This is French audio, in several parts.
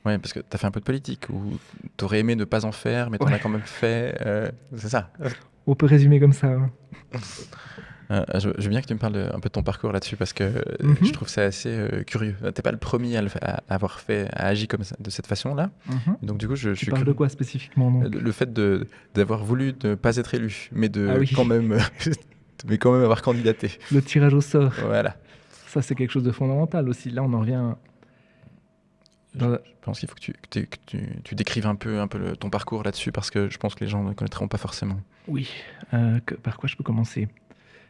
Ouais, parce que tu as fait un peu de politique, ou tu aurais aimé ne pas en faire, mais tu en as Ouais, quand même fait. C'est ça. on peut résumer comme ça, hein. Je veux bien que tu me parles un peu de ton parcours là-dessus, parce que je Mhm, trouve ça assez curieux. T'es pas le premier à avoir fait, à agir comme ça, de cette façon-là. mhm. Et donc du coup, je Tu suis parles de curieux. quoi spécifiquement donc? Le fait d'avoir voulu ne pas être élu, mais Ah de quand oui, même, mais quand même avoir candidaté. le tirage au sort. Voilà. Ça, c'est quelque chose de fondamental aussi. Là, on en revient dans... Je pense qu'il faut que tu décrives un peu ton parcours là-dessus, parce que je pense que les gens ne connaîtront pas forcément. Oui, par quoi je peux commencer?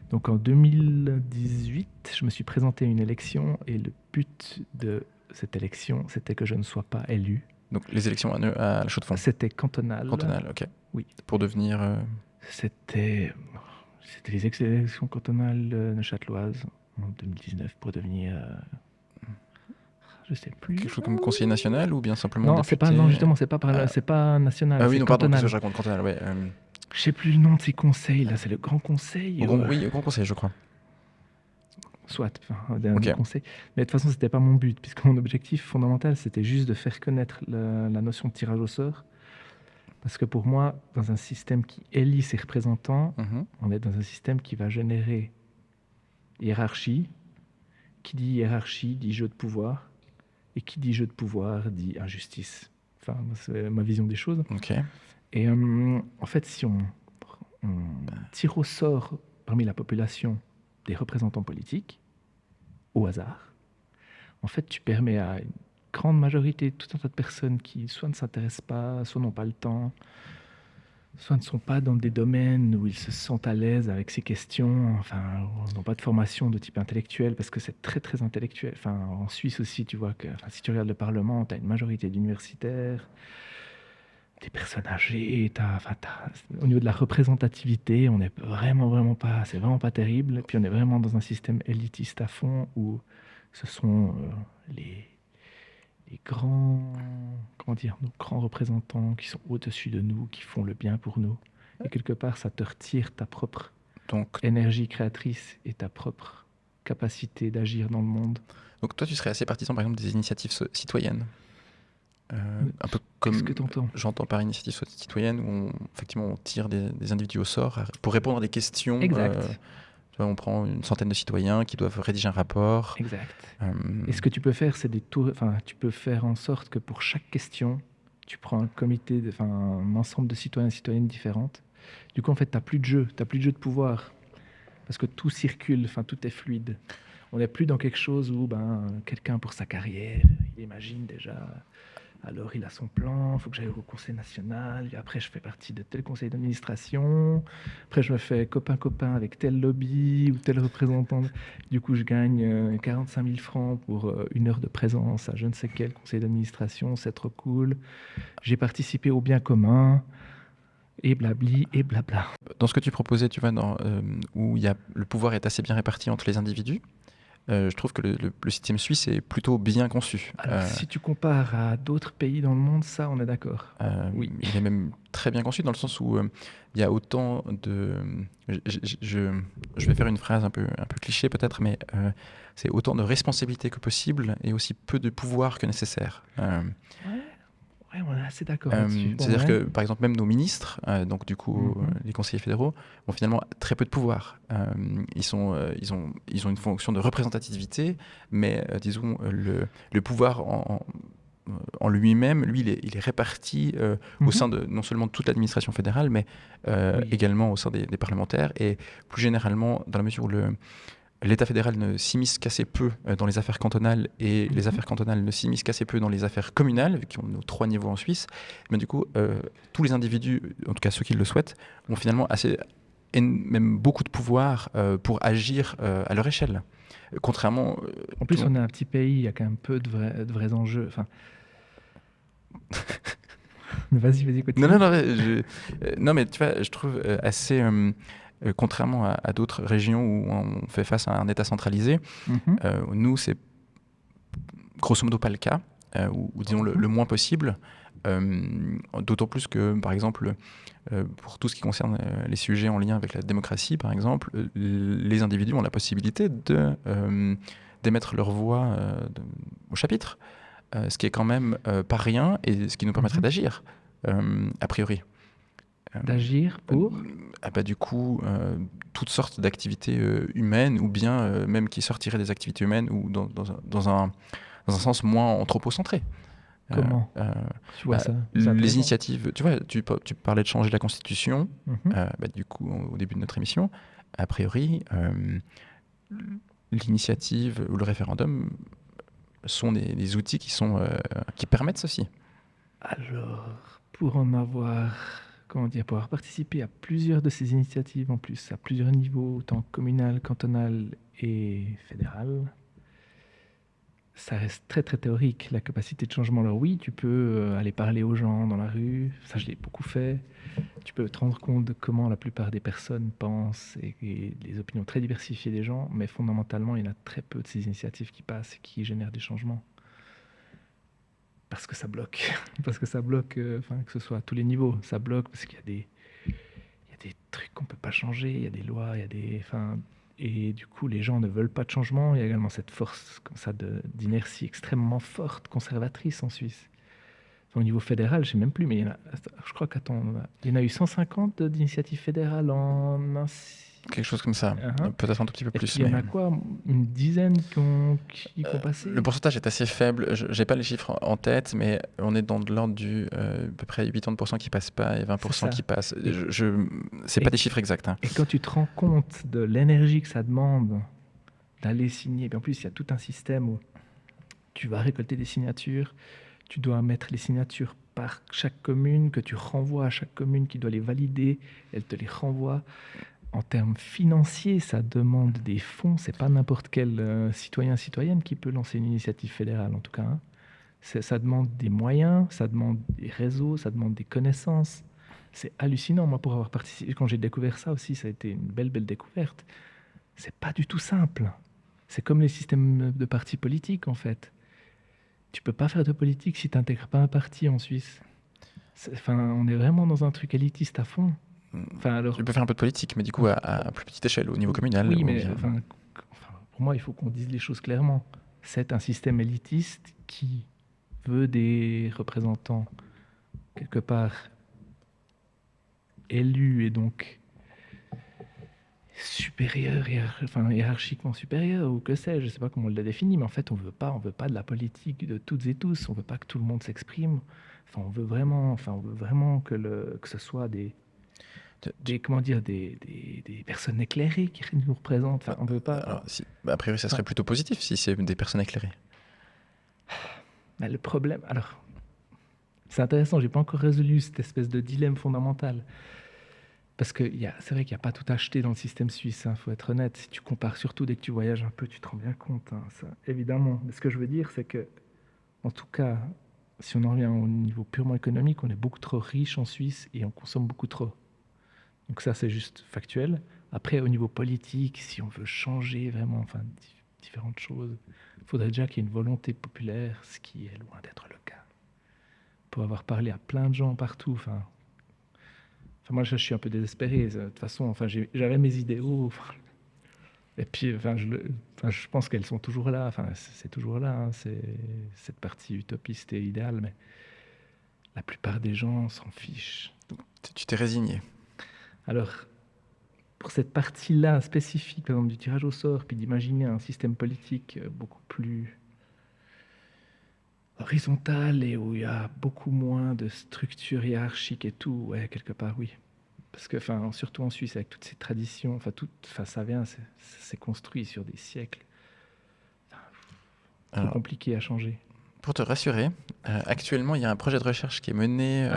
Donc en 2018, je me suis présenté à une élection et le but de cette élection, c'était que je ne sois pas élu. Donc les élections à la Chaux-de-Fonds, C'était cantonal, cantonales, ok. oui. Pour devenir. C'était c'était les élections cantonales neuchâteloises en 2019 pour devenir, je sais plus. Quelque chose comme conseiller national, ou bien simplement Non, c'est pas, non, député? justement, c'est pas par là, Ah, c'est pas national, ah oui, c'est non, pardon, qu'est-ce que cantonal. je raconte, cantonal, ouais. Je sais plus le nom de ces conseils là, c'est le grand conseil, Oui, au Grand Conseil, je crois. soit, enfin, un Ok. des conseils. Mais de toute façon, c'était pas mon but, puisque mon objectif fondamental, c'était juste de faire connaître la notion de tirage au sort. Parce que pour moi, dans un système qui élit ses représentants, Mhm. on est dans un système qui va générer hiérarchie. Qui dit hiérarchie dit jeu de pouvoir. Et qui dit jeu de pouvoir dit injustice. Enfin, c'est ma vision des choses. Ok. Et en fait, si on tire au sort parmi la population des représentants politiques, au hasard, en fait, tu permets à une grande majorité, tout un tas de personnes qui soit ne s'intéressent pas, soit n'ont pas le temps, soit ne sont pas dans des domaines où ils se sentent à l'aise avec ces questions, enfin, n'ont pas de formation de type intellectuel, parce que c'est très, très intellectuel. Enfin, en Suisse aussi, tu vois que enfin, si tu regardes le Parlement, tu as une majorité d'universitaires, des personnes âgées, au niveau de la représentativité, on n'est vraiment, vraiment pas, c'est vraiment pas terrible. Et puis on est vraiment dans un système élitiste à fond où ce sont les, les grands, comment dire, nos grands représentants qui sont au-dessus de nous, qui font le bien pour nous. Et quelque part, ça te retire ta propre Donc, énergie créatrice et ta propre capacité d'agir dans le monde. donc toi, tu serais assez partisan, par exemple, des initiatives citoyennes. Un peu Qu'est-ce que comme tu entends? j'entends par initiative citoyenne, où effectivement on tire des individus au sort pour répondre à des questions. Exact, Tu vois, on prend une centaine de citoyens qui doivent rédiger un rapport. exact. Euh, Et ce que tu peux faire, c'est des tours. Enfin, tu peux faire en sorte que pour chaque question, tu prends un comité, enfin, un ensemble de citoyens et citoyennes différentes. Du coup, en fait, tu n'as plus de jeu, tu n'as plus de jeu de pouvoir. Parce que tout circule, enfin, tout est fluide. On n'est plus dans quelque chose où quelqu'un, pour sa carrière, il imagine déjà. Alors, il a son plan, il faut que j'aille au conseil national. Et après, je fais partie de tel conseil d'administration. Après, je me fais copain-copain avec tel lobby ou tel représentant. Du coup, je gagne 45 000 francs pour une heure de présence à je ne sais quel conseil d'administration. C'est trop cool. J'ai participé au bien commun. Et blabli, et blabla. Dans ce que tu proposais, tu vois, où le pouvoir est assez bien réparti entre les individus, je trouve que le système suisse est plutôt bien conçu. Alors, si tu compares à d'autres pays dans le monde, ça, on est d'accord. Oui. Il est même très bien conçu, dans le sens où il y a autant de... Je vais faire une phrase un peu cliché peut-être, mais c'est autant de responsabilités que possible et aussi peu de pouvoir que nécessaire. Ouais, ouais, on est assez d'accord là-dessus. Bon, C'est-à-dire ouais. que, par exemple, même nos ministres, donc du coup Mhm. les conseillers fédéraux, ont finalement très peu de pouvoir. Ils ont une fonction de représentativité, mais disons, le pouvoir en lui-même, lui, il est réparti au Mhm. sein de non seulement toute l'administration fédérale, mais Oui. également au sein des parlementaires, et plus généralement, dans la mesure où l'État fédéral ne s'immisce qu'assez peu dans les affaires cantonales, et les Mhm. affaires cantonales ne s'immiscent qu'assez peu dans les affaires communales, vu qu'ils ont nos 3 niveaux en Suisse. Mais du coup, tous les individus, en tout cas ceux qui le souhaitent, ont finalement même beaucoup de pouvoir pour agir à leur échelle. Contrairement, En tout le plus, monde... on est un petit pays, il y a quand même peu de vrais enjeux. Enfin, mais vas-y, vas-y, Non, non, continue. non, non, mais tu vois, je trouve assez... contrairement à d'autres régions où on fait face à un État centralisé, Mhm. nous, c'est grosso modo pas le cas, ou disons Mhm. le moins possible. D'autant plus que, par exemple, pour tout ce qui concerne les sujets en lien avec la démocratie, par exemple, les individus ont la possibilité d'émettre leur voix au chapitre. ce qui est quand même pas rien et ce qui nous permettrait d'agir, a priori. D'agir pour Du coup, toutes sortes d'activités humaines ou bien même qui sortiraient des activités humaines ou dans un sens moins anthropocentré. Comment tu vois ça C'est Les initiatives, tu vois, tu parlais de changer la Constitution, du coup, au début de notre émission, a priori, l'initiative ou le référendum sont des outils qui permettent ceci. Alors, pour avoir participé à plusieurs de ces initiatives, en plus, à plusieurs niveaux, autant communal, cantonal et fédéral, ça reste très très théorique, la capacité de changement. Alors oui, tu peux aller parler aux gens dans la rue, ça je l'ai beaucoup fait. Tu peux te rendre compte de comment la plupart des personnes pensent et les opinions très diversifiées des gens, mais fondamentalement, il y en a très peu de ces initiatives qui passent et qui génèrent des changements. Parce que ça bloque. Parce que ça bloque, que ce soit à tous les niveaux. Ça bloque parce qu'il y a des trucs qu'on ne peut pas changer, il y a des lois, il y a des... Et du coup, les gens ne veulent pas de changement. Il y a également cette force comme ça d'inertie extrêmement forte, conservatrice en Suisse. Au niveau fédéral, je ne sais même plus, mais je crois il y en a eu 150 d'initiatives fédérales en quelque chose comme ça, peut-être un tout petit peu plus. Il y en a quoi, une dizaine qui ont passé? Le pourcentage est assez faible, je n'ai pas les chiffres en tête, mais on est dans de l'ordre du à peu près 80% qui passent pas et 20% qui passent. C'est pas des chiffres exacts. Et quand tu te rends compte de l'énergie que ça demande d'aller signer, en plus il y a tout un système où tu vas récolter des signatures, tu dois mettre les signatures par chaque commune, que tu renvoies à chaque commune qui doit les valider, elle te les renvoie. En termes financiers, ça demande des fonds. C'est pas n'importe quel citoyenne qui peut lancer une initiative fédérale, en tout cas. Ça demande des moyens, ça demande des réseaux, ça demande des connaissances. C'est hallucinant, moi, pour avoir participé. Quand j'ai découvert ça aussi, ça a été une belle découverte. C'est pas du tout simple. C'est comme les systèmes de partis politiques, en fait. Tu peux pas faire de politique si tu n'intègres pas un parti en Suisse. On est vraiment dans un truc élitiste à fond. Tu peux faire un peu de politique, mais du coup à plus petite échelle, au niveau communal. Oui, mais pour moi, il faut qu'on dise les choses clairement. C'est un système élitiste qui veut des représentants quelque part élus et donc supérieurs, hiérarchiquement supérieurs, ou que sais-je, je sais pas comment on l'a défini, mais en fait, on veut pas de la politique de toutes et tous. On veut pas que tout le monde s'exprime. On veut vraiment que ce soit des personnes éclairées qui nous représentent. On veut pas. Alors, a priori, ça serait plutôt positif si c'est des personnes éclairées. Mais le problème, alors, c'est intéressant. J'ai pas encore résolu cette espèce de dilemme fondamental parce que c'est vrai qu'il n'y a pas tout acheté dans le système suisse. Faut être honnête. Si tu compares, surtout dès que tu voyages un peu, tu te rends bien compte. Ça, évidemment. Mais ce que je veux dire, c'est que, en tout cas, si on en revient au niveau purement économique, on est beaucoup trop riche en Suisse et on consomme beaucoup trop. Donc ça, c'est juste factuel. Après, au niveau politique, si on veut changer vraiment différentes choses, il faudrait déjà qu'il y ait une volonté populaire, ce qui est loin d'être le cas. Pour avoir parlé à plein de gens partout, moi, je suis un peu désespéré. De toute façon, j'avais mes idéaux. Et puis, je pense qu'elles sont toujours là. C'est toujours là. C'est cette partie utopiste et idéale, mais la plupart des gens s'en fichent. Tu t'es résigné. Alors, pour cette partie-là spécifique, par exemple du tirage au sort, puis d'imaginer un système politique beaucoup plus horizontal et où il y a beaucoup moins de structures hiérarchiques et tout, ouais, quelque part, oui. Parce que, surtout en Suisse, avec toutes ces traditions, c'est construit sur des siècles. Trop compliqué à changer. Pour te rassurer, actuellement, il y a un projet de recherche qui est mené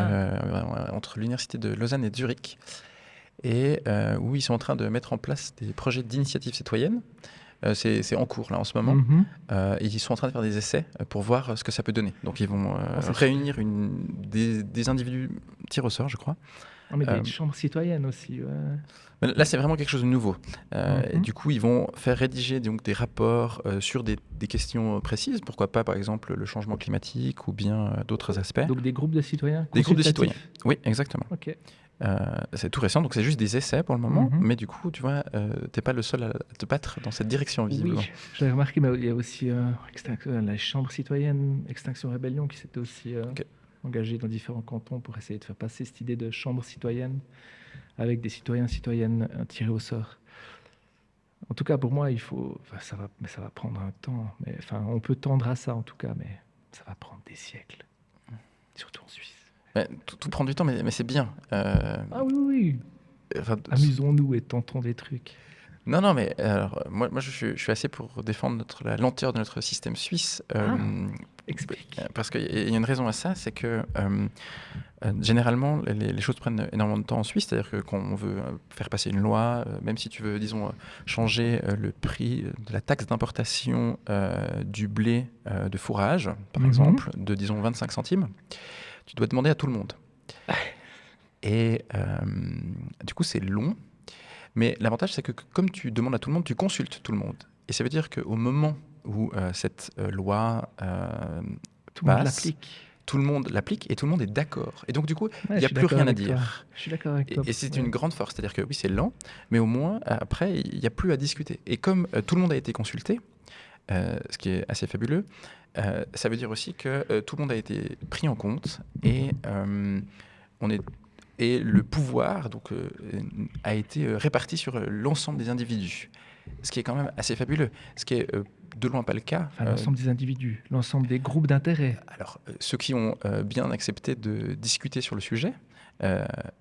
entre l'université de Lausanne et de Zurich, et où ils sont en train de mettre en place des projets d'initiative citoyenne. C'est en cours là en ce moment. Et ils sont en train de faire des essais pour voir ce que ça peut donner. Donc ils vont réunir des individus tirés au sort, je crois, On met des chambres citoyennes aussi. Ouais. Là, c'est vraiment quelque chose de nouveau. Et du coup, ils vont faire rédiger donc, des rapports sur des questions précises. Pourquoi pas, par exemple, le changement climatique ou bien d'autres aspects. Donc des groupes de citoyens Des groupes de citoyens, consultatifs. oui, exactement. Ok. C'est tout récent, donc c'est juste des essais pour le moment. Mais du coup, tu vois, t'es pas le seul à te battre dans cette direction, visiblement. Oui, j'avais remarqué, mais il y a aussi la Chambre citoyenne Extinction Rébellion qui s'était aussi engagée dans différents cantons pour essayer de faire passer cette idée de chambre citoyenne avec des citoyens citoyennes tirés au sort. En tout cas, pour moi, il faut. Ça va prendre un temps. Mais enfin, on peut tendre à ça en tout cas, mais ça va prendre des siècles, surtout en Suisse. Tout prend du temps, mais c'est bien. Ah oui. Enfin, amusons-nous et tentons des trucs. Non, mais alors, moi je suis assez pour défendre la lenteur de notre système suisse. Explique. Parce qu'il y a une raison à ça, c'est que généralement, les choses prennent énormément de temps en Suisse. C'est-à-dire que quand on veut faire passer une loi, même si tu veux, disons, changer le prix de la taxe d'importation du blé de fourrage, par exemple, de, disons, 25 centimes, tu dois demander à tout le monde. Et du coup, c'est long. Mais l'avantage, c'est que comme tu demandes à tout le monde, tu consultes tout le monde. Et ça veut dire qu'au moment où cette loi passe, tout le monde l'applique et tout le monde est d'accord. Et donc, du coup, il n'y a plus rien à dire. Je suis d'accord avec toi. Et c'est une grande force. C'est-à-dire que oui, c'est lent, mais au moins, après, il n'y a plus à discuter. Et comme tout le monde a été consulté, ce qui est assez fabuleux, ça veut dire aussi que tout le monde a été pris en compte et et le pouvoir donc, a été réparti sur l'ensemble des individus. Ce qui est quand même assez fabuleux. Ce qui est de loin pas le cas. Enfin, l'ensemble des individus, l'ensemble des groupes d'intérêt. Alors, ceux qui ont bien accepté de discuter sur le sujet,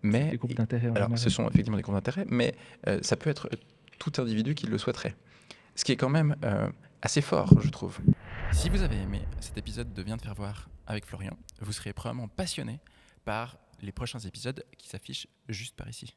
mais... Des groupes d'intérêt. Alors, ce sont effectivement des groupes d'intérêt, mais ça peut être tout individu qui le souhaiterait. Ce qui est quand même assez fort, je trouve. Si vous avez aimé cet épisode de Viens de faire voir avec Florian, vous serez probablement passionné par les prochains épisodes qui s'affichent juste par ici.